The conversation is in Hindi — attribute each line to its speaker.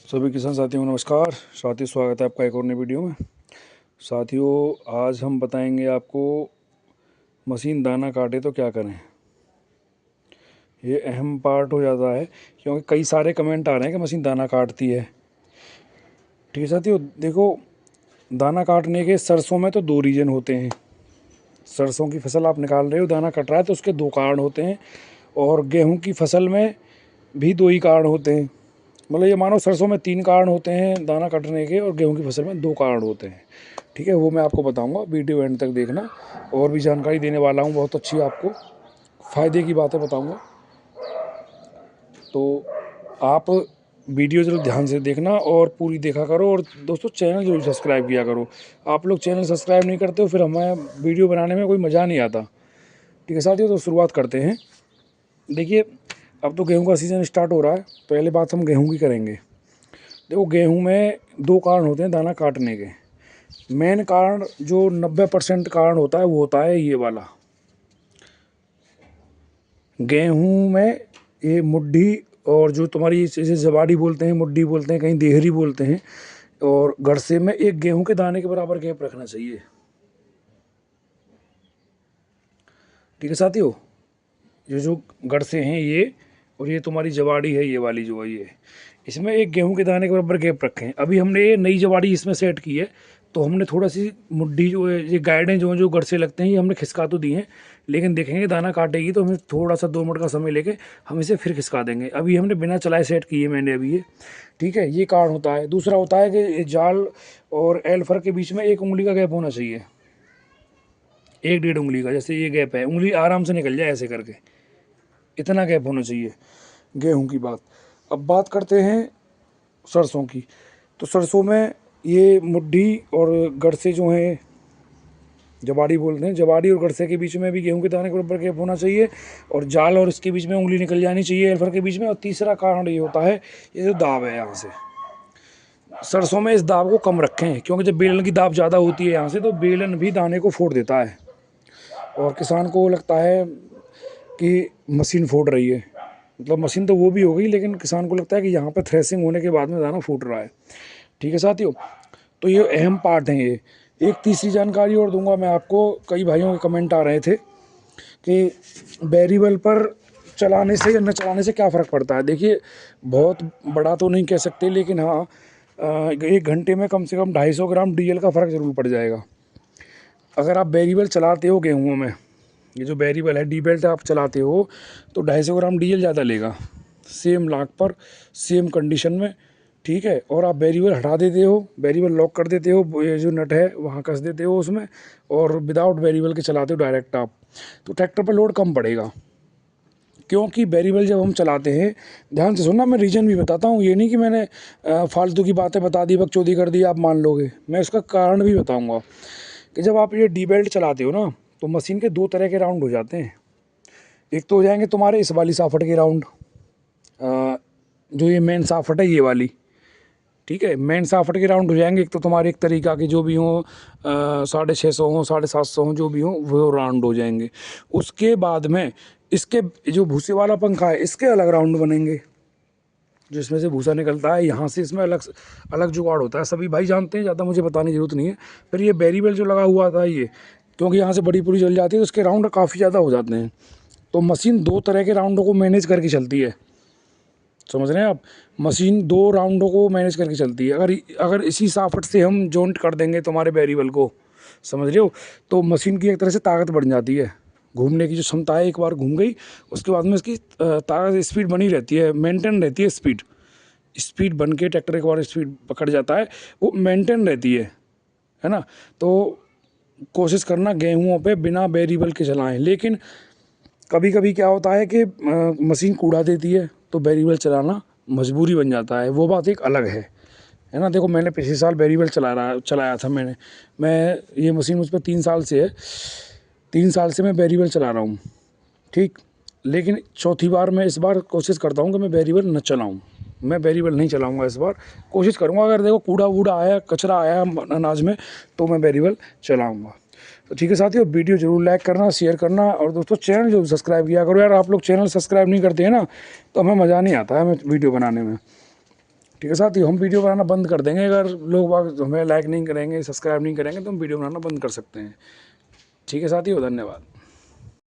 Speaker 1: सभी किसान साथियों को नमस्कार। साथियों, स्वागत है आपका एक और नई वीडियो में। साथियों, आज हम बताएंगे आपको मशीन दाना काटे तो क्या करें। ये अहम पार्ट हो जाता है क्योंकि कई सारे कमेंट आ रहे हैं कि मशीन दाना काटती है। ठीक है साथियों, देखो, दाना काटने के सरसों में तो दो रीजन होते हैं। सरसों की फसल आप निकाल रहे हो, दाना कट रहा है, तो उसके दो कारण होते हैं। और गेहूं की फसल में भी दो ही कारण होते हैं। मतलब ये मानो सरसों में तीन कारण होते हैं दाना कटने के, और गेहूं की फसल में दो कारण होते हैं। ठीक है, वो मैं आपको बताऊंगा, वीडियो एंड तक देखना। और भी जानकारी देने वाला हूँ, बहुत अच्छी आपको फ़ायदे की बातें बताऊंगा। तो आप वीडियो जरूर ध्यान से देखना और पूरी देखा करो। और दोस्तों, चैनल जरूर सब्सक्राइब किया करो। आप लोग चैनल सब्सक्राइब नहीं करते हो, फिर हमें वीडियो बनाने में कोई मज़ा नहीं आता। ठीक है साथियों, तो शुरुआत करते हैं। देखिए, अब तो गेहूं का सीज़न स्टार्ट हो रहा है। पहले बात हम गेहूं की करेंगे। देखो, गेहूं में दो कारण होते हैं दाना काटने के। मेन कारण जो 90% कारण होता है वो होता है ये वाला। गेहूं में ये मुड्ढी, और जो तुम्हारी जैसे जवाड़ी बोलते हैं, मुड्ढी बोलते हैं, कहीं देहरी बोलते हैं, और गड़से में एक गेहूं के दाने के बराबर गैप रखना चाहिए। ठीक है साथियों, ये जो गड़से हैं ये, और ये तुम्हारी जवाड़ी है ये वाली जो है ये, इसमें एक गेहूं के दाने के बराबर गैप रखें। अभी हमने ये नई जवाड़ी इसमें सेट की है, तो हमने थोड़ा सी मुड्ढी जो है, ये गाइडें जो हैं, जो गड़से लगते हैं, ये हमने खिसका तो दिए हैं, लेकिन देखेंगे दाना काटेगी तो हमें थोड़ा सा 2 मिनट का समय लेके हम इसे फिर खिसका देंगे। अभी हमने बिना चलाए सेट की है मैंने अभी ये। ठीक है, ये कारण होता है। दूसरा होता है कि जाल और एल्फर के बीच में 1 उंगली का गैप होना चाहिए, 1-1.5 उंगली का। जैसे ये गैप है, उंगली आराम से निकल जाए ऐसे करके, इतना गैप होना चाहिए। गेहूं की बात। अब बात करते हैं सरसों की। तो सरसों में ये मुड्ढी और गड़से जो हैं, जवाड़ी बोलते हैं, जवाड़ी और गड़से के बीच में भी गेहूं के दाने के बराबर गैप होना चाहिए, और जाल और इसके बीच में उंगली निकल जानी चाहिए एल्फर के बीच में। और तीसरा कारण ये होता है, ये जो दाब है यहाँ से, सरसों में इस दाब को कम रखें, क्योंकि जब बेलन की दाब ज़्यादा होती है यहाँ से, तो बेलन भी दाने को फोड़ देता है, और किसान को लगता है कि मशीन फोड़ रही है। मतलब मशीन तो वो भी हो गई, लेकिन किसान को लगता है कि यहाँ पर थ्रेसिंग होने के बाद में दाना फूट रहा है। ठीक है साथियों, तो ये अहम पार्ट हैं ये। एक तीसरी जानकारी और दूंगा मैं आपको। कई भाइयों के कमेंट आ रहे थे कि वेरिएबल पर चलाने से या न चलाने से क्या फ़र्क पड़ता है। देखिए, बहुत बड़ा तो नहीं कह सकते, लेकिन हाँ, 1 घंटे में कम से कम 250 ग्राम डीजल का फ़र्क ज़रूर पड़ जाएगा। अगर आप वेरिएबल चलाते हो गेहूँ में, ये जो वेरिएबल है डी बेल्ट आप चलाते हो, तो 250 ग्राम डीजल ज़्यादा लेगा सेम लाख पर, सेम कंडीशन में। ठीक है, और आप वेरिएबल हटा देते हो, वेरिएबल लॉक कर देते हो, ये जो नट है वहाँ कस देते हो उसमें, और विदाउट वेरिएबल के चलाते हो डायरेक्ट आप, तो ट्रैक्टर पर लोड कम पड़ेगा। क्योंकि वेरिएबल जब हम चलाते हैं, ध्यान से सुनना, मैं रीज़न भी बताता हूँ। ये नहीं कि मैंने फालतू की बातें बता दी, बकचोदी कर दी, आप मान लोगे। मैं इसका कारण भी बताऊँगा कि जब आप ये डी बेल्ट चलाते हो ना, तो मशीन के दो तरह के राउंड हो जाते हैं। एक तो हो जाएंगे तुम्हारे इस वाली साफट के राउंड, जो ये मेन साफट है ये वाली। ठीक है, मेन साफट के राउंड हो जाएंगे। एक तो तुम्हारे एक तरीका के जो भी हों, 650 हो, 750 हो, जो भी हो वो राउंड हो जाएंगे। उसके बाद में इसके जो भूसे वाला पंखा है, इसके अलग राउंड बनेंगे, जिसमें से भूसा निकलता है यहाँ से, इसमें अलग अलग जुगाड़ होता है। सभी भाई जानते हैं, ज़्यादा मुझे बताने की जरूरत नहीं है। फिर ये वेरिएबल जो लगा हुआ था ये, क्योंकि यहाँ से बड़ी पूरी चल जाती है, तो उसके राउंड काफ़ी ज़्यादा हो जाते हैं। तो मशीन दो तरह के राउंडों को मैनेज करके चलती है, समझ रहे हैं आप। मशीन दो राउंडों को मैनेज करके चलती है। अगर इसी साफट से हम जॉइंट कर देंगे तुम्हारे वेरिएबल को, समझ रहे हो, तो मशीन की एक तरह से ताकत बढ़ जाती है। घूमने की जो क्षमता है, एक बार घूम गई उसके बाद में इसकी ताकत, स्पीड बनी रहती है, मेंटेन रहती है स्पीड। स्पीड बन के ट्रैक्टर एक बार स्पीड पकड़ जाता है, वो मेंटेन रहती है ना। तो कोशिश करना गेहूँों पे बिना वेरिएबल के चलाएं। लेकिन कभी कभी क्या होता है कि मशीन कूड़ा देती है, तो वेरिएबल चलाना मजबूरी बन जाता है, वो बात एक अलग है ना। देखो, मैंने पिछले साल वेरिएबल चलाया था मैं ये मशीन मुझ पर 3 साल से है, 3 साल से मैं वेरिएबल चला रहा हूँ। ठीक, लेकिन चौथी बार मैं इस बार कोशिश करता हूँ कि मैं वेरिएबल न चलाऊँ। मैं वेरिएबल नहीं चलाऊँगा इस बार, कोशिश करूँगा। अगर देखो कूड़ा वूड़ा आया, कचरा आया अनाज में, तो मैं वेरिएबल चलाऊँगा। तो ठीक है साथियों, वीडियो जरूर लाइक करना, शेयर करना, और दोस्तों चैनल जरूर सब्सक्राइब किया करो यार। आप लोग चैनल सब्सक्राइब नहीं करते हैं ना, तो हमें मज़ा नहीं आता है हमें वीडियो बनाने में। ठीक है साथियों, हम वीडियो बनाना बंद कर देंगे अगर लोग बाग हमें लाइक नहीं करेंगे, सब्सक्राइब नहीं करेंगे, तो हम वीडियो बनाना बंद कर सकते हैं। ठीक है साथियों, धन्यवाद।